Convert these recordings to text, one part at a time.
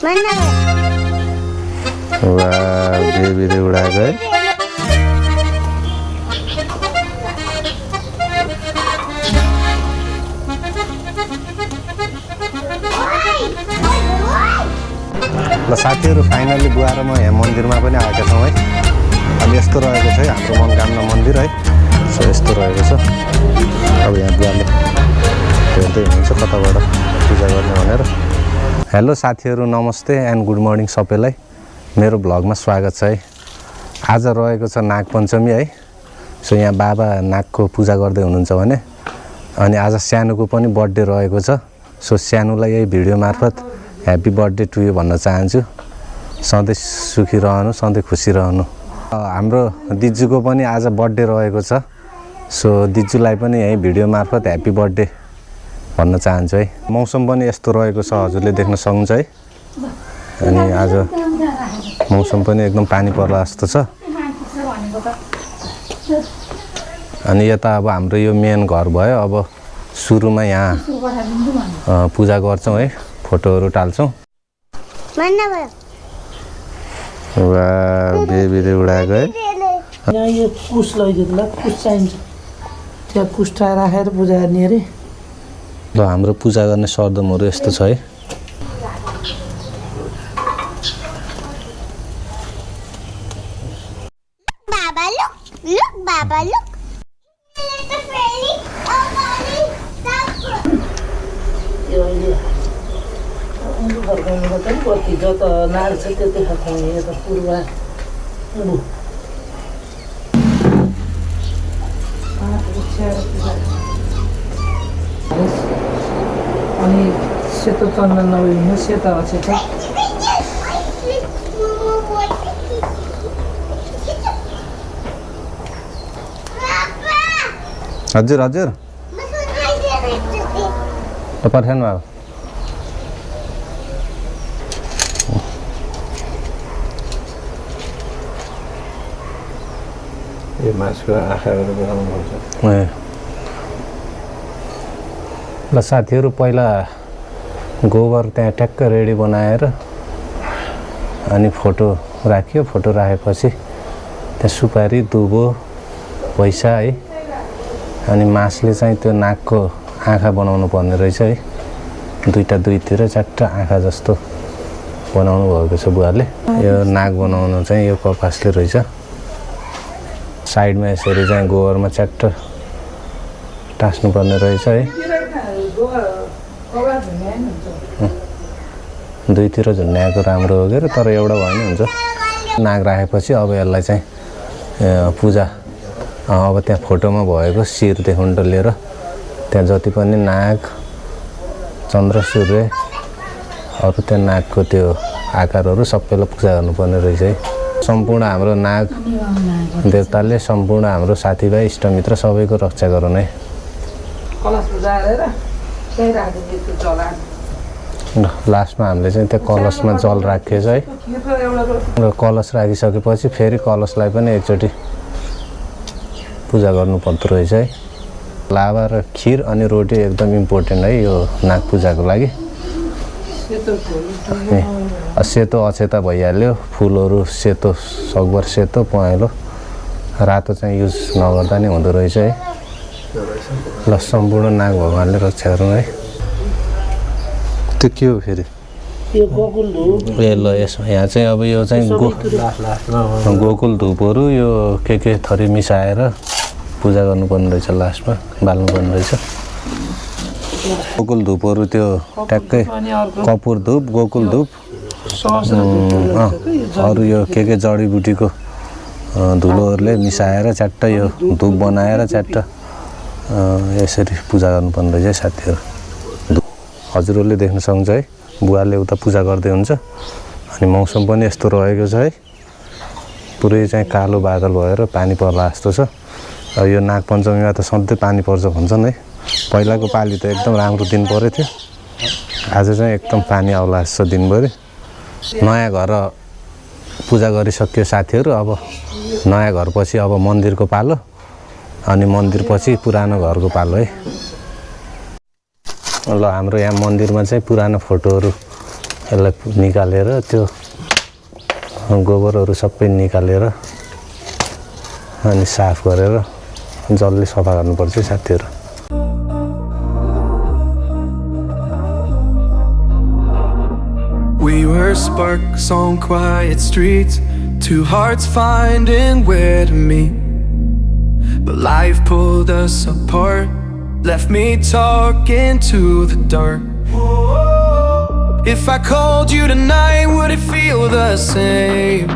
वाह बेबीले उडाएको है। ल साथीहरू फाइनली बुवा र म यहाँ मन्दिरमा पनि आएका छौँ है। अब यस्तो रहेको छ है हाम्रो मनोकामना मन्दिर है। सो यस्तो रहेको छ। अब यहाँ बुवाले हेर्दै हुनुहुन्छ कताबाट पूजा गर्ने भनेर। हेलो साथीहरू नमस्ते एन्ड गुड मर्निङ सबैलाई। मेरो भ्लगमा स्वागत छ है। आज रहेको छ नागपञ्चमी है। सो यहाँ बाबा नागको पूजा गर्दै हुनुहुन्छ भने अनि आज सानोको पनि बर्थडे रहेको छ। सो सानोलाई यही भिडियो मार्फत ह्याप्पी बर्थडे टु यु भन्न चाहन्छु। सधैँ सुखी रहनु, सधैँ खुसी रहनु। हाम्रो दिजुको पनि आज बर्थडे रहेको छ। सो दिजुलाई पनि यही भिडियो मार्फत ह्याप्पी बर्थडे भन्न चाहन्छु है। मौसम पनि यस्तो रहेको छ हजुरले देख्न सक्नुहुन्छ है। अनि आज मौसम पनि एकदम पानी पर्ला जस्तो छ। अनि यता अब हाम्रो यो मेन घर भयो। अब सुरुमा यहाँ पूजा गर्छौँ है, फोटोहरू टाल्छौँ। वाह बेबीले उडाएको है। यहाँ यो कुश लैदिनु ल, कुश चाहिन्छ। त्यहाँ कुष्ठा राखेर पूजा गर्ने अरे। ल हाम्रो पूजा गर्ने सरदमहरू यस्तो छ है। बाबा look बाबा look यो अहिले उनको फर्काउनुको त कति जता नाग छ त्यो देखाएको यता पूर्वा अनि सेतो चन्दन नभए सेता अछेता हजुर हजुर पर्खानु अब यो मासुको आँखाहरू बनाउनुहुन्छ। ए ल साथीहरू पहिला गोबर त्यहाँ ट्याक्क रेडी बनाएर अनि फोटो राख्यो। फोटो राखेपछि त्यहाँ सुपारी दुबो पैसा है अनि मासले चाहिँ त्यो नागको आँखा बनाउनु पर्ने रहेछ है। दुईतिर चारवटा आँखा जस्तो बनाउनु भएको छ बुवाले। यो नाग बनाउनु चाहिँ यो कपासले रहेछ। साइडमा यसरी चाहिँ गोबरमा च्याट्ट टास्नुपर्ने रहेछ है। दुईतिर झुन्ड्याएको राम्रो हो के तर एउटा भएन हुन्छ। नाग राखेपछि अब यसलाई चाहिँ पूजा अब त्यहाँ फोटोमा भएको शिरदेखि लिएर त्यहाँ जति पनि नाग चन्द्र सूर्य अरू त्यहाँ नागको त्यो आकारहरू सबैलाई पूजा गर्नुपर्ने रहेछ है। सम्पूर्ण हाम्रो नाग देवताले सम्पूर्ण हाम्रो साथीभाइ इष्टमित्र सबैको रक्षा गरून् है। लास्टमा हामीले चाहिँ त्यो कलशमा जल राखेको छ है। र कलश राखिसकेपछि फेरि कलशलाई पनि एकचोटि पूजा गर्नुपर्दो रहेछ है। लावा र खिर अनि रोटी एकदम इम्पोर्टेन्ट है यो नाग पूजाको लागि। सेतो अछेता भइहाल्यो। फुलहरू सेतो सकभर सेतो पहेँलो रातो चाहिँ युज नगर्दा नि हुँदो रहेछ है। ल सम्पूर्ण नाग भगवान्ले रक्षा गरौँ है। त्यो के हो फेरि? यो गोकुल धूप। ए ल यसमा यहाँ चाहिँ अब यो चाहिँ गोकुल धुपहरू यो के थरी मिसाएर पूजा गर्नुपर्ने रहेछ। लास्टमा बाल्नुपर्ने रहेछ गोकुल धुपहरू। त्यो ट्याक्कै कपुर धुप, गोकुल धुप, अरू यो के जडीबुटीको धुलोहरूले मिसाएर च्याट्ट यो धुप बनाएर च्याट्ट यसरी पूजा गर्नुपर्ने रहेछ साथीहरू। हजुरहरूले देख्न सक्नुहुन्छ है बुवाले उता पूजा गर्दै हुन्छ। अनि मौसम पनि यस्तो रहेको छ है। पुरै चाहिँ कालो बादल भएर पानी पर्ला जस्तो छ। यो नागपञ्चमीमा त सधैँ पानी पर्छ भन्छन् है। पहिलाको पालि त एकदम राम्रो दिन परेको थियो। आज चाहिँ एकदम पानी आउला जस्तो दिनभरि। नयाँ घर पूजा गरिसक्यो साथीहरू। अब नयाँ घरपछि अब मन्दिरको पालो अनि मन्दिरपछि पुरानो घरको पालो है। ल हाम्रो यहाँ मन्दिरमा चाहिँ पुरानो फोटोहरू यसलाई निकालेर त्यो गोबरहरू सबै निकालेर अनि साफ गरेर जल्दी सफा गर्नुपर्छ साथीहरू। We were sparks on quiet streets, two hearts finding where to meet. But life pulled us apart, left me talking to the dark. If I called you tonight, would it feel the same?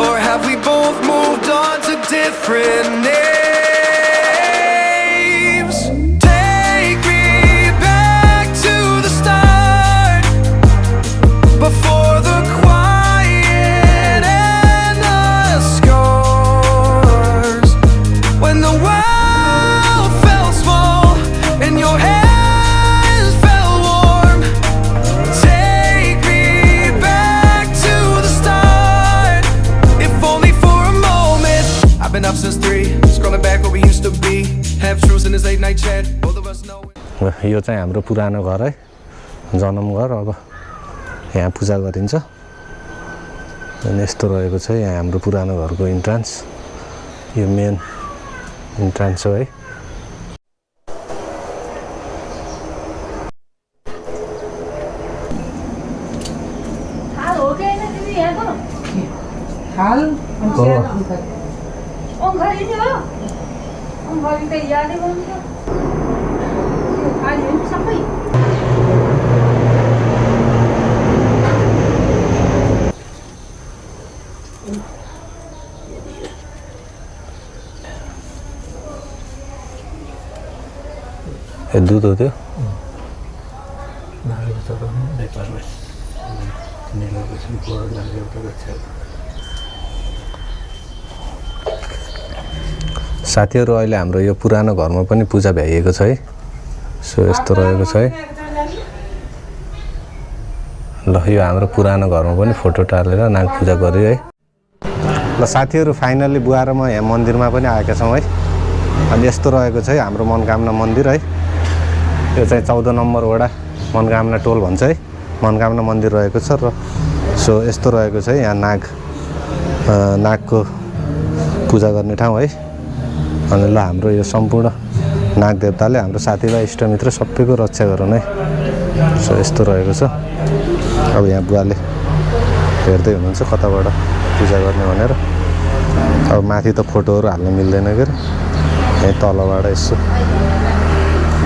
Or have we both moved on to different names? Take me back to the start, before the quiet and the scars. When the world felt small and your hands felt warm. Take me back to the start, if only for a moment. I've been up since 3, scrolling back what we used to be. Half truths in this late night chat, both of us know it. यो चाहिँ हाम्रो पुरानो घर है, जन्म घर। अब यहाँ पूजा गरिन्छ अनि यस्तो रहेको छ। यहाँ हाम्रो पुरानो घरको इन्ट्रान्स, यो मेन इन्ट्रान्स हो है। यो दुध हो त्यो। साथीहरू अहिले हाम्रो यो पुरानो घरमा पनि पूजा भ्याइएको छ है। सो यस्तो रहेको छ है। ल यो हाम्रो पुरानो घरमा पनि फोटो टालेर नाग पूजा गर्यो है। ल साथीहरू फाइनल्ली बुवा र म यहाँ मन्दिरमा पनि आएका छौँ है। अनि यस्तो रहेको छ है हाम्रो मनोकामना मन्दिर है। यो चाहिँ 14 नम्बर वडा मनोकामना टोल भन्छ है। मनोकामना मन्दिर रहेको छ र सो यस्तो रहेको छ है। यहाँ नागको पूजा गर्ने ठाउँ है। अनि ल हाम्रो यो सम्पूर्ण नाग देवताले हाम्रो साथीभाइ इष्टमित्र सबैको रक्षा गरून् है। सो यस्तो रहेको छ। अब यहाँ बुवाले हेर्दै हुनुहुन्छ कताबाट पूजा गर्ने भनेर। अब माथि त फोटोहरू हाल्न मिल्दैन के, यहीँ तलबाट यसो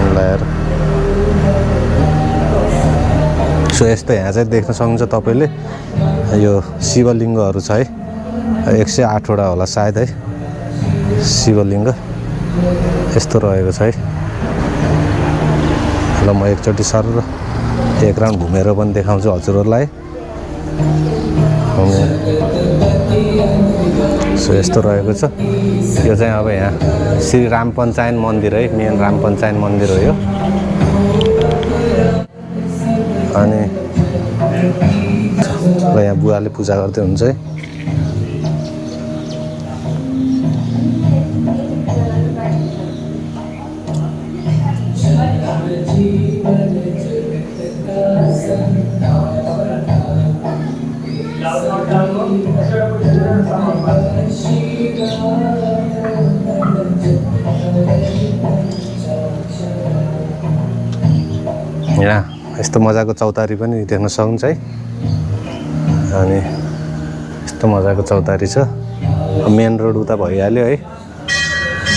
मिलाएर। सो यस्तो यहाँ चाहिँ देख्न सक्नुहुन्छ तपाईँले, यो शिवलिङ्गहरू छ है। 108 वटा होला सायद है शिवलिङ्ग। यस्तो रहेको छ है। ल म एकचोटि सर र एक राउन्ड घुमेर पनि देखाउँछु हजुरहरूलाई। सो यस्तो रहेको छ। यो चाहिँ अब यहाँ श्री राम पञ्चायन मन्दिर है, मेन राम पञ्चायन मन्दिर हो यो। अनि ल यहाँ बुवाले पूजा गर्दै हुन्छ है। यहाँ यस्तो मजाको चौतारी पनि देख्न सक्नुहुन्छ है। अनि यस्तो मजाको चौतारी छ। मेन रोड उता भइहाल्यो है।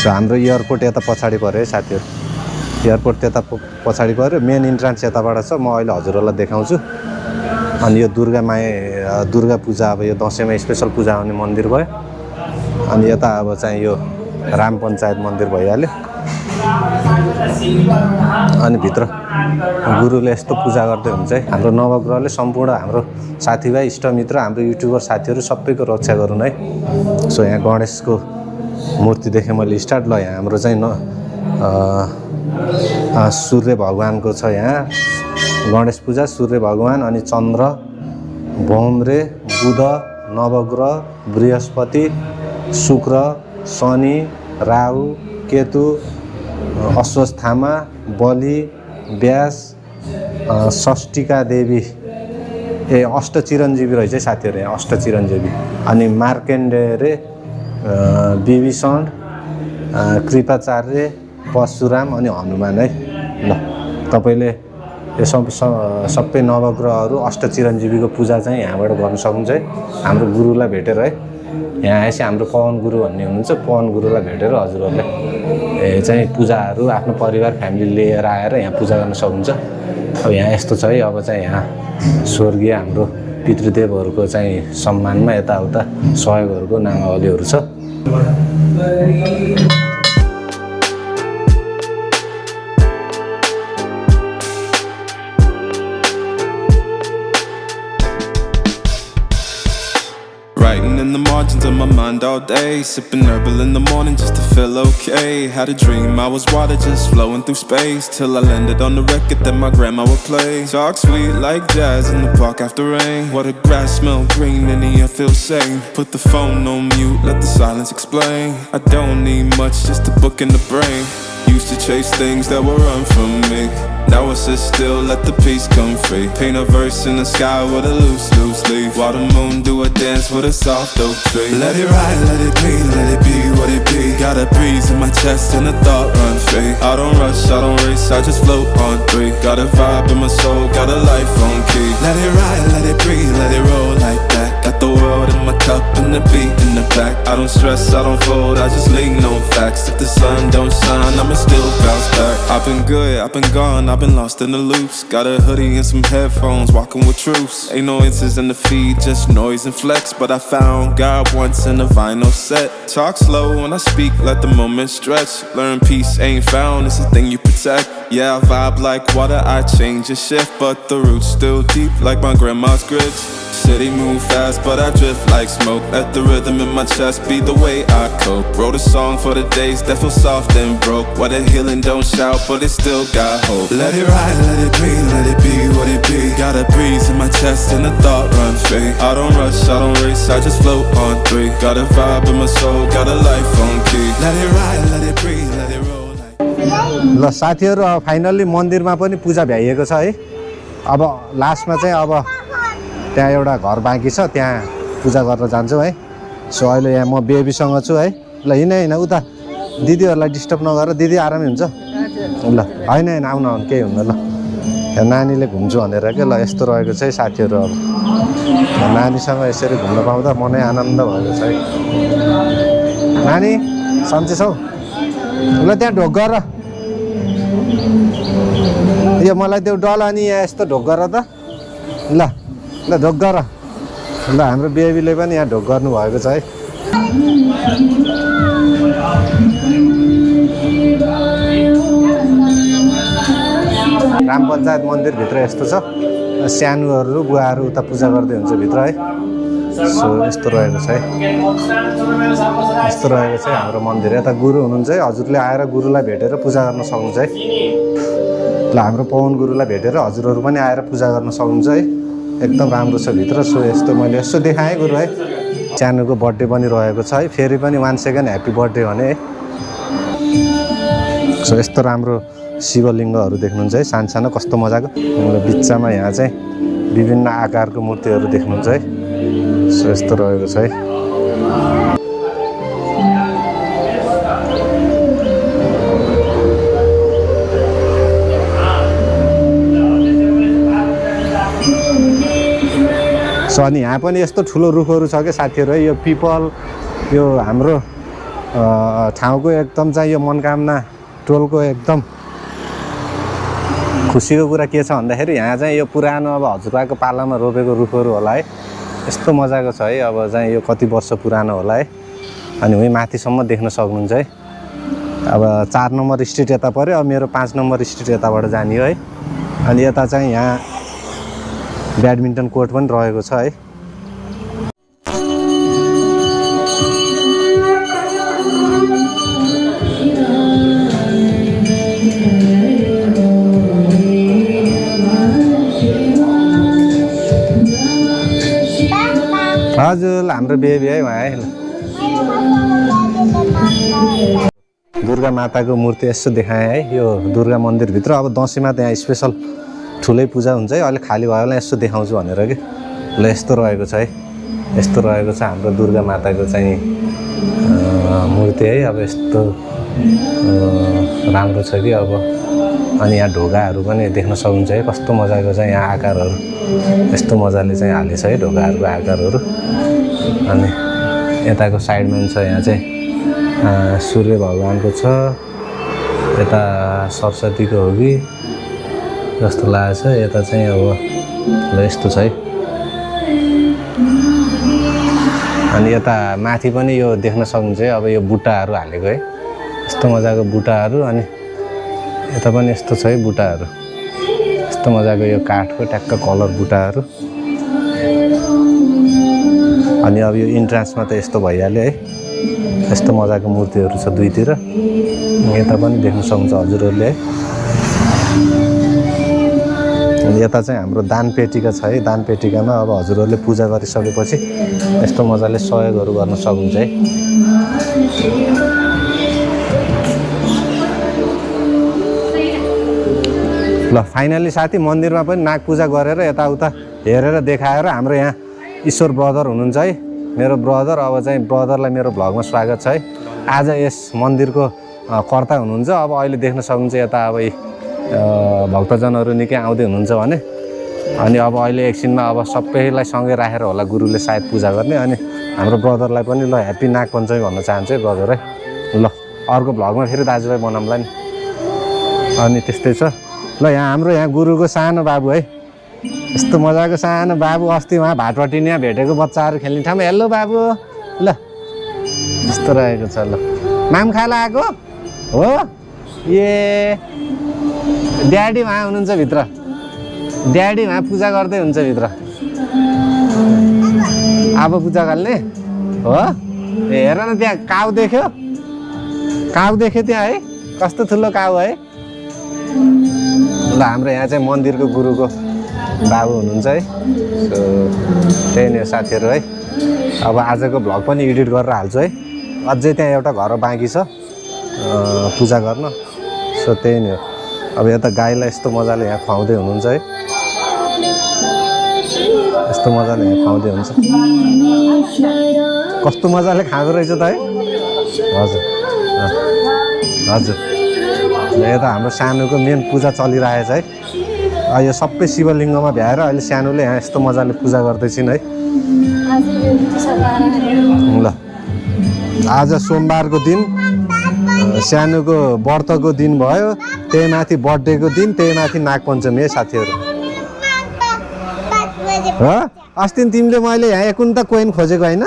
सो हाम्रो एयरपोर्ट यता पछाडि पऱ्यो है साथीहरू। एयरपोर्ट त्यता पछाडि पऱ्यो। मेन इन्ट्रान्स यताबाट छ। म अहिले हजुरहरूलाई देखाउँछु। अनि यो दुर्गा पूजा, अब यो दसैँमा स्पेसल पूजा हुने मन्दिर भयो। अनि यता अब चाहिँ यो राम पञ्चायत मन्दिर भइहाल्यो। अनि भित्र गुरुले यस्तो पूजा गर्दै हुन्छ है। हाम्रो नवग्रहले सम्पूर्ण हाम्रो साथीभाइ इष्टमित्र हाम्रो युट्युबर साथीहरू सबैको रक्षा गरून् है। सो यहाँ गणेशको मूर्ति देखेँ मैले स्टार्ट। ल यहाँ हाम्रो चाहिँ सूर्य भगवानको छ यहाँ गणेश पूजा। सूर्य भगवान अनि चन्द्र, भौम्रे, बुध, नवग्रह, बृहस्पति, शुक्र, शनि, राहु, केतु, अश्वत्थामा, बलि, व्यास, षष्ठिका देवी अष्टचिरञ्जीवी रहेछ साथीहरू यहाँ अष्टचिरञ्जीवी अनि मार्केण्डेय विभीषण कृपाचार्य परशुराम अनि हनुमान है ल तपाईँले यो सबै नवग्रहहरू अष्टचिरञ्जीवीको पूजा चाहिँ यहाँबाट गर्न सक्नुहुन्छ है हाम्रो गुरुलाई भेटेर है यहाँ आएपछि हाम्रो पवन गुरु भन्ने हुनुहुन्छ पवन गुरुलाई भेटेर हजुरहरूले चाहिँ पूजाहरू आफ्नो परिवार फ्यामिली लिएर आएर यहाँ पूजा गर्न सक्नुहुन्छ अब यहाँ यस्तो छ है अब चाहिँ यहाँ स्वर्गीय हाम्रो पितृदेवहरूको चाहिँ सम्मानमा यताउता सहयोगहरूको नामावलीहरू छ Writing in the margins of my mind all day, sipping herbal in the morning just to feel okay. Had a dream I was water just flowing through space, till I landed on the record that my grandma would play. Talk sweet like jazz in the park after rain. What the grass smell green and the air feels sane. Put the phone on mute, let the silence explain. I don't need much, just a book in the brain. Used to chase things that were run from me. Now I sit still, let the peace come free. Paint a verse in the sky with a loose leaf. While the moon do a dance with a soft oak tree. Let it ride, let it be what it be. Got a breeze in my chest and a thought run free. I don't rush, I don't race, I just float on 3. Got a vibe in my soul, got a life on key. Let it ride, let it breathe, let it roll like that. Got the world in my cup and the beat in the back. I don't stress, I don't fold, I just lean on facts. If the sun don't shine, I'ma still bounce back. I've been good, I've been gone, I've been lost in the loops. Got a hoodie and some headphones, walking with truths. Ain't no inches in the feed, just noise and flex. But I found God once in a vinyl set. Talk slow when I speak, let the moment stretch. Learn peace ain't found, it's a thing you protect. Yeah, I vibe like water, I change and shift. But the roots still deep like my grandma's grits. City move fast, but I drift like smoke. Let the rhythm in my chest be the way I cope. Wrote a song for the days that feel soft and broke. Where the healing don't shout, but it still got hope. Let it ride, let it breathe, let it be what it be. Got a breeze in my chest and a thought run free. I don't rush, I don't race, I just float on 3. Got a vibe in my soul, got a life on key. Let it ride, let it breathe, let it roll. ल साथीहरू finally मन्दिरमा पनि पूजा भ्याइएको छ है अब लास्टमा चाहिँ अब त्यहाँ एउटा घर बाँकी छ त्यहाँ पूजा गर्न जान्छौँ है सो अहिले यहाँ म बेबीसँग छु है ल हिँड उता दिदीहरूलाई डिस्टर्ब नगरेर दिदी आरामै हुन्छ ल होइन आउन केही हुन्न ल यहाँ नानीले घुम्छु भनेर के ल यस्तो रहेको छ है साथीहरू अब नानीसँग यसरी घुम्न पाउँदा मनै आनन्द भएको छ है नानी सन्चै छौ ल त्यहाँ ढोक गर यो मलाई त्यो डल अनि यहाँ यस्तो ढोक गर त ल ढोक गर ल हाम्रो बेबीले पनि यहाँ ढोक गर्नुभएको छ है ग्राम पञ्चायत मन्दिरभित्र यस्तो छ सानोहरू बुवाहरू उता पूजा गर्दै हुन्छ भित्र है सो यस्तो रहेको छ है यस्तो रहेको छ हाम्रो मन्दिर यता गुरु हुनुहुन्छ है हजुरले आएर गुरुलाई भेटेर पूजा गर्न सक्नुहुन्छ है ल हाम्रो पवन गुरुलाई भेटेर हजुरहरू पनि आएर पूजा गर्न सक्नुहुन्छ है एकदम राम्रो छ भित्र सो यस्तो मैले यसो देखाएँ गुरु है सानोको बर्थडे पनि रहेको छ है फेरि पनि 1 सेकेन्ड ह्याप्पी बर्थडे भने है सो यस्तो राम्रो शिवलिङ्गहरू देख्नुहुन्छ है सानो कस्तो मजाको बिचमा यहाँ चाहिँ विभिन्न आकारको मूर्तिहरू देख्नुहुन्छ है सो यस्तो रहेको छ है सो अनि यहाँ पनि यस्तो ठुलो रुखहरू छ क्या साथीहरू है यो पिपल यो हाम्रो ठाउँको एकदम चाहिँ यो मनोकामना टोलको एकदम खुसीको कुरा के छ भन्दाखेरि यहाँ चाहिँ यो पुरानो अब हजुरबाको पालामा रोपेको रुखहरू होला है यस्तो मजाको छ है अब चाहिँ यो कति वर्ष पुरानो होला है अनि उही माथिसम्म देख्न सक्नुहुन्छ है अब 4 नम्बर स्ट्रिट यता पऱ्यो अब मेरो 5 नम्बर स्ट्रिट यताबाट जाने हो है अनि यता चाहिँ यहाँ ब्याडमिन्टन कोर्ट पनि रहेको छ है हजुर हाम्रो बेबी है उहाँ है दुर्गा माताको मूर्ति यसो देखाएँ है यो दुर्गा मन्दिरभित्र अब दसैँमा त्यहाँ स्पेसल ठुलै पूजा हुन्छ है। अहिले खाली भयो होला यसो देखाउँछु भनेर कि ल यस्तो रहेको छ है। यस्तो रहेको छ हाम्रो दुर्गा माताको चाहिँ मूर्ति है। अब यस्तो राम्रो छ कि अब अनि यहाँ ढोकाहरू पनि देख्न सक्नुहुन्छ है। कस्तो मजाको छ यहाँ आकारहरू यस्तो मजाले चाहिँ हालेछ है ढोकाहरूको आकारहरू। अनि यताको साइडमा छ यहाँ चाहिँ सूर्य भगवानको छ। यता सरस्वतीको हो कि जस्तो लागेको छ। यता चाहिँ अब ल यस्तो छ है। अनि यता माथि पनि यो देख्न सक्नुहुन्छ है। अब यो बुट्टाहरू हालेको है यस्तो मजाको बुट्टाहरू। अनि यता पनि यस्तो छ है बुट्टाहरू यस्तो मजाको यो काठको ट्याक्क कलर बुट्टाहरू। अनि अब यो इन्ट्रान्समा त यस्तो भइहाल्यो है। यस्तो मजाको मूर्तिहरू छ दुईतिर। यता पनि देख्न सक्नुहुन्छ हजुरहरूले है। अनि यता चाहिँ हाम्रो दानपेटिका छ है। दानपेटिकामा अब हजुरहरूले पूजा गरिसकेपछि यस्तो मजाले सहयोगहरू गर्न सक्नुहुन्छ है। ल फाइनली साथी मन्दिरमा पनि नाग पूजा गरेर यताउता हेरेर देखाएर हाम्रो यहाँ ईश्वर ब्रदर हुनुहुन्छ है मेरो ब्रदर। अब चाहिँ ब्रदरलाई मेरो भ्लगमा स्वागत छ है। आज यस मन्दिरको कर्ता हुनुहुन्छ। अब अहिले देख्न सक्नुहुन्छ यता अब भक्तजनहरू निकै आउँदै हुनुहुन्छ भने। अनि अब अहिले एकछिनमा अब सबैलाई सँगै राखेर होला गुरुले सायद पूजा गर्ने। अनि हाम्रो ब्रदरलाई पनि ल ह्याप्पी नाग पञ्चमी भन्न चाहन्छु है ब्रदर है। ल अर्को भ्लगमा फेरि दाजुभाइ बनाउँला नि। अनि त्यस्तै छ। ल यहाँ हाम्रो यहाँ गुरुको सानो बाबु है। यस्तो मजाको सानो बाबु। अस्ति उहाँ भाटपट्टि यहाँ भेटेको बच्चाहरू खेल्ने ठाउँमा हेलो बाबु ल यस्तो रहेको छ। ल माम खाला आएको हो ए ड्याडी उहाँ हुनुहुन्छ भित्र। ड्याडी उहाँ पूजा गर्दै हुन्छ भित्र। अब पूजा गर्ने हो ए हेर न त्यहाँ काउ देख्यो। काउ देख्यो त्यहाँ है कस्तो ठुलो काउ है। ल हाम्रो यहाँ चाहिँ मन्दिरको गुरुको बाबु हुनुहुन्छ है। सो त्यही नै हो साथीहरू है। अब आजको भ्लग पनि एडिट गरेर हाल्छु है। अझै त्यहाँ एउटा घर बाँकी छ पूजा गर्न। सो त्यही नै हो। अब यता गाईलाई यस्तो मजाले यहाँ खुवाउँदै हुनुहुन्छ है। यस्तो मजाले यहाँ खुवाउँदै हुन्छ। कस्तो मजाले खाएको रहेछ त है। हजुर हजुर यता हाम्रो सानोको मेन पूजा चलिरहेछ है। यो सबै शिवलिङ्गमा भ्याएर अहिले सानोले यहाँ यस्तो मजाले पूजा गर्दैछिन् है। ल आज सोमबारको दिन सानोको व्रतको दिन भयो। त्यही माथि बर्थडेको दिन त्यही माथि नागपञ्चमी है साथीहरू। हो अस्ति तिमीले मैले यहाँ एकुन त कोइन खोजेको होइन।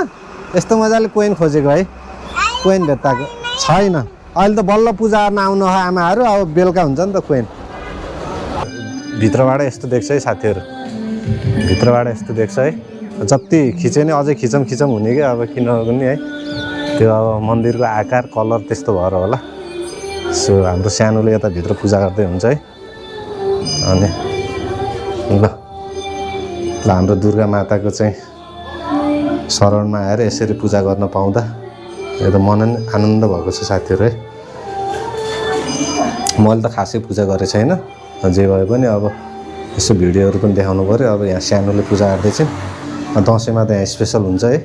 यस्तो मजाले कोइन खोजेको है। कोइन भेट्टाएको छैन। अहिले त बल्ल पूजा गर्न आउनु हो आमाहरू। अब बेलुका हुन्छ नि त कोइन। भित्रबाट यस्तो देख्छ है साथीहरू। भित्रबाट यस्तो देख्छ है। जति खिचे नि अझै खिचम हुने कि अब किनभने है त्यो अब मन्दिरको आकार कलर त्यस्तो भएर होला। सो हाम्रो सानोले यता भित्र पूजा गर्दै हुन्छ है। अनि ल हाम्रो दुर्गा माताको चाहिँ शरणमा आएर यसरी पूजा गर्न पाउँदा यो त मन आनन्द भएको छ साथीहरू है। मैले त खासै पूजा गरेको छैन। जे भए पनि अब यसो भिडियोहरू पनि देखाउनु पऱ्यो। अब यहाँ सानोले पूजा गर्दैछन्। दसैँमा त यहाँ स्पेसल हुन्छ है।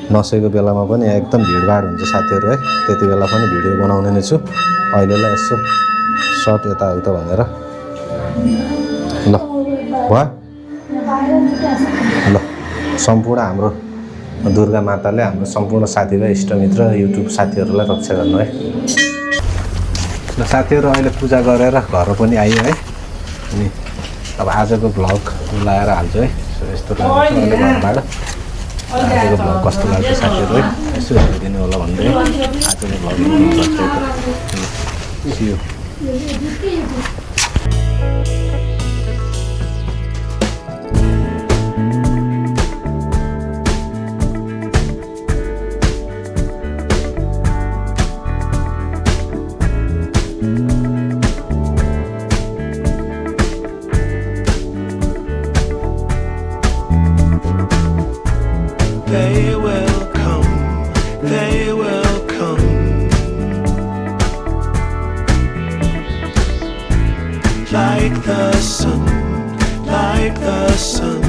दसैँको बेलामा पनि यहाँ एकदम भिडभाड हुन्छ साथीहरू है। त्यति बेला पनि भिडियो बनाउने नै छु। अहिलेलाई यसो सर्ट यताउता भनेर। ल भयो ल सम्पूर्ण हाम्रो दुर्गा माताले हाम्रो सम्पूर्ण साथीभाइ इष्टमित्र युट्युब साथीहरूलाई रक्षा गर्नु है। ल साथीहरू अहिले पूजा गरेर घर पनि आयो है। अनि अब आजको भ्लग लगाएर हाल्छु है। सो यस्तो लाग्छ घरबाट आजको भ्लग कस्तो लाग्छ साथीहरू है यसो हेरिदिनु होला भन्दै आजको vlog They will come. Like the the sun.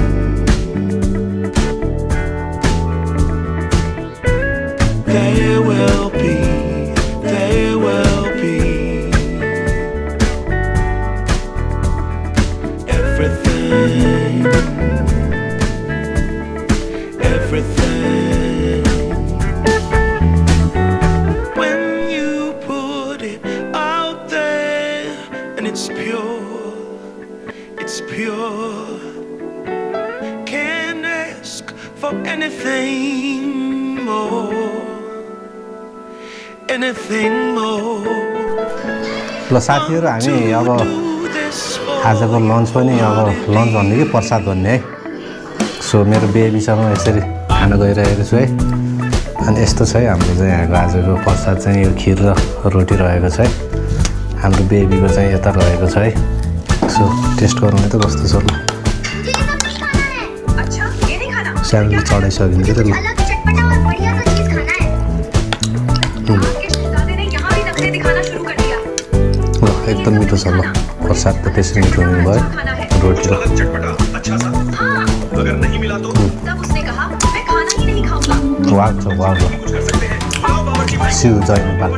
There will be everything, everything. When you put it out there and it's pure, can't ask for anything more. Anything more. ल साथीहरू हामी अब आजको लन्च पनि अब लन्च भन्ने कि प्रसाद भन्ने है सो मेरो बेबीसँग यसरी खान गइरहेको छु है अनि यस्तो छ है हाम्रो चाहिँ यहाँको आजको प्रसाद चाहिँ यो खिर र रोटी रहेको छ है हाम्रो बेबीको चाहिँ यता रहेको छ है सो टेस्ट गरौँ है त कस्तो छ ल स्यालेरी चढाइसकिन्छ त ल एकदम मिठो छ ल प्रसाद त त्यसरी मिठो हुने भयो रोटी वाह छ वाह सिउ जय नेपाल